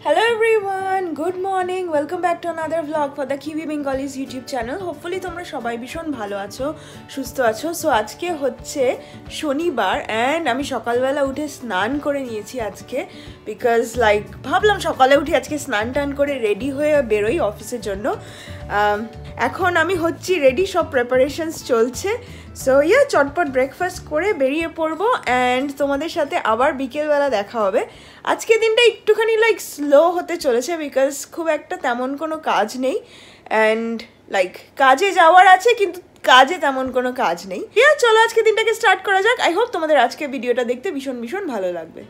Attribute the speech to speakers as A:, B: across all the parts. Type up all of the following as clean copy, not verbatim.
A: Hello everyone, good morning. Welcome back to another vlog for the Kiwi Bengalis YouTube channel. Hopefully তোমরা সবাই ভীষণ ভালো আছো, সুস্থ আছো। সো আজকে হচ্ছে শনিবার and আমি সকালবেলা উঠে স্নান করে নিয়েছি আজকে বিকজ ভাবলাম সকালে উঠে আজকে স্নান টান করে রেডি হয়ে বেরোই অফিসের জন্য। এখন আমি হচ্ছি রেডি, সব প্রিপারেশনস চলছে। সো চটপট ব্রেকফাস্ট করে বেরিয়ে পড়বো অ্যান্ড তোমাদের সাথে আবার বিকেলবেলা দেখা হবে। আজকে দিনটা একটুখানি স্লো হতে চলেছে বিকজ খুব একটা তেমন কোনো কাজ নেই অ্যান্ড কাজে যাওয়ার আছে কিন্তু কাজে তেমন কোনো কাজ নেই। চলো আজকে দিনটাকে স্টার্ট করা যাক। আই হোপ তোমাদের আজকে ভিডিওটা দেখতে ভীষণ ভীষণ ভালো লাগবে।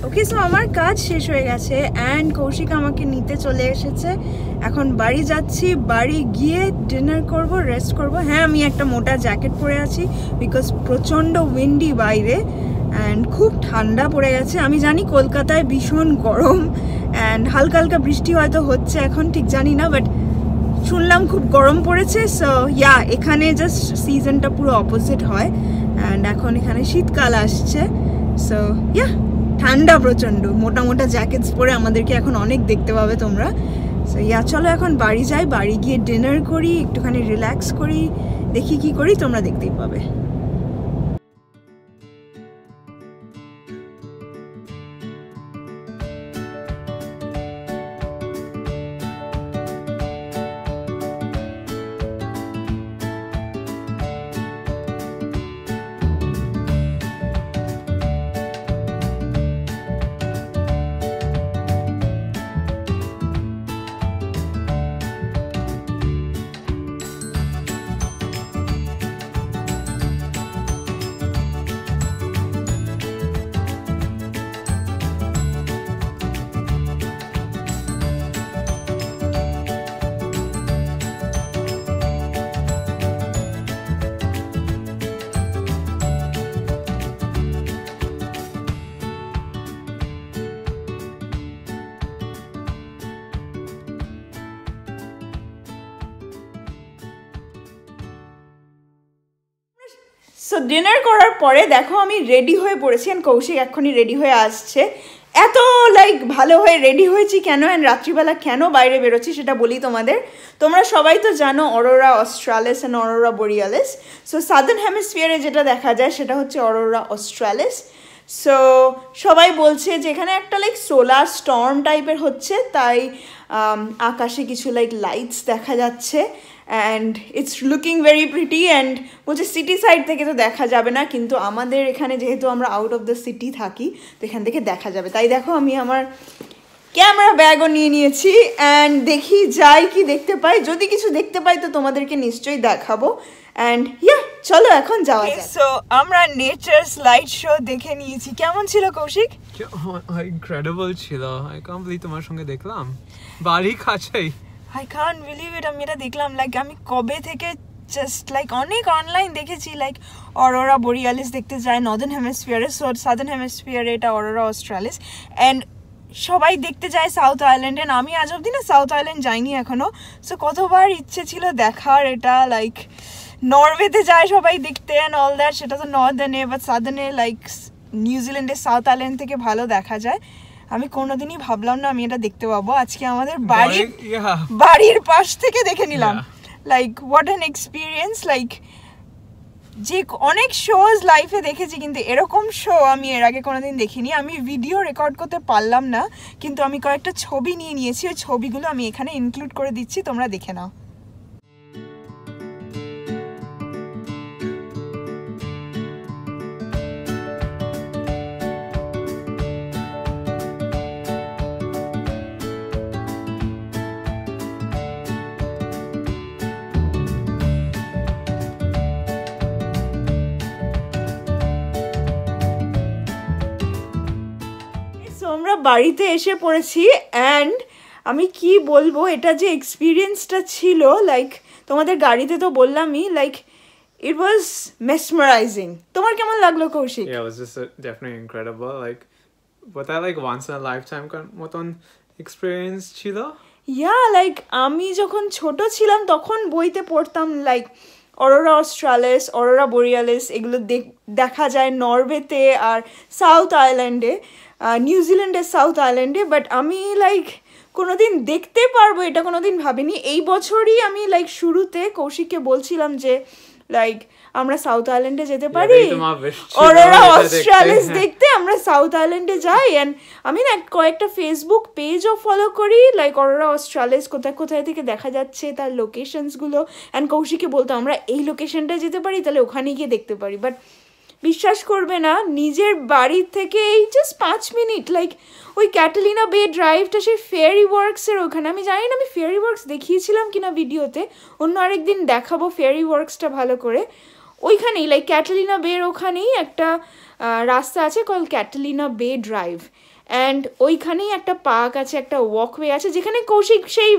A: ওকে, সো আমার কাজ শেষ হয়ে গেছে অ্যান্ড কৌশিক আমাকে নিতে চলে এসেছে। এখন বাড়ি যাচ্ছি, বাড়ি গিয়ে ডিনার করব, রেস্ট করব। হ্যাঁ, আমি একটা মোটা জ্যাকেট পরে আছি বিকজ প্রচণ্ড উইন্ডি বাইরে অ্যান্ড খুব ঠান্ডা পড়ে গেছে। আমি জানি কলকাতায় ভীষণ গরম অ্যান্ড হালকা হালকা বৃষ্টি হয়তো হচ্ছে, এখন ঠিক জানি না, বাট শুনলাম খুব গরম পড়েছে। সো এখানে জাস্ট সিজনটা পুরো অপোজিট হয় অ্যান্ড এখন এখানে শীতকাল আসছে। সো ঠান্ডা প্রচণ্ড, মোটা মোটা জ্যাকেটস পরে আমাদেরকে এখন অনেক দেখতে পাবে তোমরা। সো চলো এখন বাড়ি যাই, বাড়ি গিয়ে ডিনার করি, একটুখানি রিল্যাক্স করি, দেখি কি করি, তোমরা দেখতেই পাবে। সো ডিনার করার পরে দেখো আমি রেডি হয়ে পড়েছি অ্যান্ড কৌশিক এক্ষুনি রেডি হয়ে আসছে। এত ভালো হয়ে রেডি হয়েছি কেন অ্যান্ড রাত্রিবেলা কেন বাইরে বেরোচ্ছি সেটা বলি তোমাদের। তোমরা সবাই তো জানো aurora australis and aurora borealis. So southern হেমিস্ফিয়ারে যেটা দেখা যায় সেটা হচ্ছে অরোরা অস্ট্রালিস। সো সবাই বলছে যে এখানে একটা সোলার স্টর্ম টাইপের হচ্ছে, তাই আকাশে কিছু লাইটস দেখা যাচ্ছে and it's looking very pretty and বলছে সিটি সাইড থেকে তো দেখা যাবে না, কিন্তু আমাদের এখানে যেহেতু আমরা আউট অফ দ্য সিটি থাকি তো এখান থেকে দেখা যাবে। তাই দেখো আমি আমার ক্যামেরা ব্যাগও নিয়ে নিয়েছি অ্যান্ড দেখি যাই কি দেখতে পাই। যদি কিছু দেখতে পাই তো তোমাদেরকে নিশ্চয়ই দেখাবো অ্যান্ড চলো এখন যাওয়া যাক। সো আমরা নেচারস লাইট শো দেখে নিয়েছি। কেমন ছিল কৌশিক?
B: ইনক্রেডিবল ছিল। আই কান্ট বিলিভ তোমার সঙ্গে দেখলাম বাড়ি কাছেই।
A: I can't believe it. আমি এটা দেখলাম আমি কবে থেকে জাস্ট অনেক অনলাইন দেখেছি অরোরা বোরিয়ালিস দেখতে যায় নর্দার্ন হেমিস্ফিয়ারে, সাদার্ন হেমিস্ফিয়ারে এটা অরোরা অস্ট্রালিস অ্যান্ড সবাই দেখতে যায় সাউথ আইল্যান্ডে। আমি আজ অব্দি না সাউথ আইল্যান্ড যাইনি এখনো। সো কতবার ইচ্ছে ছিল দেখার এটা। নরওয়েতে যায় সবাই দেখতে অ্যান্ড অল দ্যাট, সেটা তো নর্দার্নে, বাট সাদার্নে নিউজিল্যান্ডের সাউথ আইল্যান্ড থেকে ভালো দেখা যায়। আমি কোনোদিনই ভাবলাম না আমি এটা দেখতে পাবো। আজকে আমাদের বাড়ির পাশ থেকে দেখে নিলাম। What an experience. যে অনেক শোজ লাইফে দেখেছি কিন্তু এরকম শো আমি এর আগে কোনোদিন দেখিনি। আমি ভিডিও রেকর্ড করতে পারলাম না কিন্তু আমি কয়েকটা ছবি নিয়ে নিয়েছি, ওই ছবিগুলো আমি এখানে ইনক্লুড করে দিচ্ছি, তোমরা দেখে নাও। আমরা বাড়িতে এসে পড়েছি অ্যান্ড আমি কি বলবো, এটা যে এক্সপিরিয়েন্সটা ছিল, লাইক তোমাদের গাড়িতে তো বললামই, লাইক ইট ওয়াজ মেসমারাইজিং। তোমার কেমন লাগলো Kaushik?
B: Yeah, it was just definitely incredible. Like, বোধহয় like once in a lifetime মতন এক্সপিরিয়েন্স ছিল।
A: ইয়া, লাইক আমি যখন ছোট ছিলাম তখন বইতে পড়তাম like Arora australis, Arora Borealis, এগুলো দেখা যায় নরওয়েতে আর সাউথ আইল্যান্ডে, নিউজিল্যান্ডের সাউথ আইল্যান্ডে, বাট আমি লাইক কোনোদিন দেখতে পারবো এটা কোনোদিন ভাবিনি। এই বছরই আমি লাইক শুরুতে কৌশিককে বলছিলাম যে লাইক আমরা সাউথ আইল্যান্ডে যেতে পারি, অরোরা অস্ট্রালিস দেখতে আমরা সাউথ আইল্যান্ডে যাই। অ্যান্ড আমি না কয়েকটা ফেসবুক পেজও ফলো করি, লাইক অরোরা অস্ট্রালিস কোথায় কোথায় থেকে দেখা যাচ্ছে তার লোকেশনসগুলো। অ্যান্ড কৌশিককে বলতো আমরা এই লোকেশনটা যেতে পারি, তাহলে ওখানে গিয়ে দেখতে পারি। বাট বিশ্বাস করবে না, নিজের বাড়ির থেকে এই জাস্ট 5 মিনিট, লাইক ওই ক্যাটালিনা বে ড্রাইভটা সেই ফেয়ারি ওয়ার্কসের ওখানে। আমি জানি না আমি ফেয়ারি ওয়ার্কস দেখিয়েছিলাম কিনা ভিডিওতে, অন্য আরেকদিন দেখাবো ফেয়ারি ওয়ার্কসটা ভালো করে। ওইখানেই লাইক ক্যাটালিনা বের ওখানেই একটা রাস্তা আছে কল ক্যাটালিনা বে ড্রাইভ, অ্যান্ড ওইখানেই একটা পার্ক আছে, একটা ওয়াকওয়ে আছে যেখানে কৌশিক সেই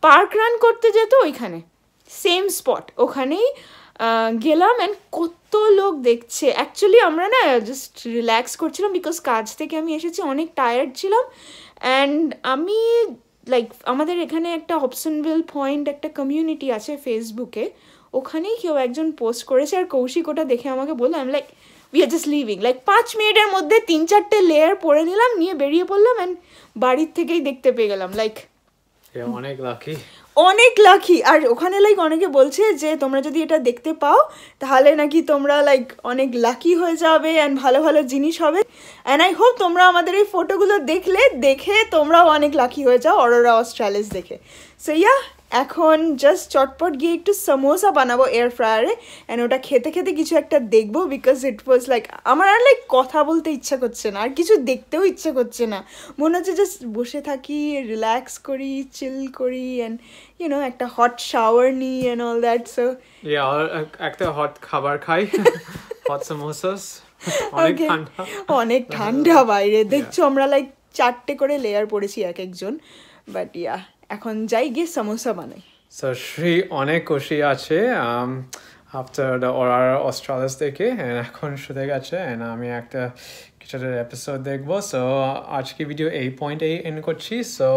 A: পার্ক রান করতে যেত, ওইখানে সেম স্পট, ওখানেই গেলাম। অ্যান্ড কত লোক দেখছে। অ্যাকচুয়ালি আমরা না জাস্ট রিল্যাক্স করছিলাম, বিকজ কাজ থেকে আমি এসেছি, অনেক টায়ার্ড ছিলাম। অ্যান্ড আমি লাইক আমাদের এখানে একটা হবসনভিল পয়েন্ট একটা কমিউনিটি আছে ফেসবুকে, ওখানেই কেউ একজন পোস্ট করেছে, আর কৌশিক ওটা দেখে আমাকে বললো, আমি like we are just living, like 5 মিনিটের মধ্যে 3-4টে লেয়ার পরে নিলাম, নিয়ে বেরিয়ে পড়লাম, অ্যান্ড বাড়ির থেকেই দেখতে পেয়ে গেলাম। লাইক
B: অনেক লাকি,
A: অনেক লাকি। আর ওখানে লাইক অনেকে বলছে যে তোমরা যদি এটা দেখতে পাও তাহলে নাকি তোমরা লাইক অনেক লাকি হয়ে যাবে অ্যান্ড ভালো ভালো জিনিস হবে। অ্যান্ড আই হোপ তোমরা আমাদের এই ফটোগুলো দেখে তোমরাও অনেক লাকি হয়ে যাও অরোরা অস্ট্রালিস দেখে। সো ইয়া, এখন জাস্ট চটপট গিয়ে একটু সমোসা বানাবো এয়ার ফ্রায়ারে, অ্যান্ড ওটা খেতে খেতে কিছু একটা দেখবো, বিকজ ইট ওয়াজ লাইক আমার আর লাইক কথা বলতে ইচ্ছা করছে না, আর কিছু দেখতেও ইচ্ছা করছে না, মনে হচ্ছে জাস্ট বসে থাকি, রিল্যাক্স করি, চিল করি, অ্যান্ড ইউনো একটা হট শাওয়ার নিই অ্যান্ড অল দ্যাট। সো
B: একটা হট খাবার খাই, হট সামোসাস।
A: অনেক ঠান্ডা বাইরে, দেখছো আমরা লাইক 4টে করে লেয়ার পড়েছি এক একজন। বাট ইয়া, এখন যাই গিয়ে সমোসা বানাই।
B: সো শ্রী অনেক খুশি আছে আফটার দ্য অরোরা অস্ট্রালিস দেখে, এখন শুতে গেছে, অ্যান্ড আমি একটা কিছুটা এপিসোড দেখবো। সো আজকে ভিডিও এই পয়েন্টে এন্ড করছি। So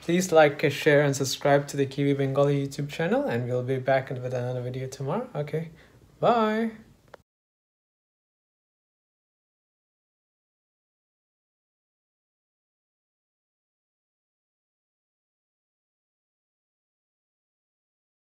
B: please like, share and subscribe to the Kiwi Bengali YouTube channel, and we'll be back with another video tomorrow. Okay, bye.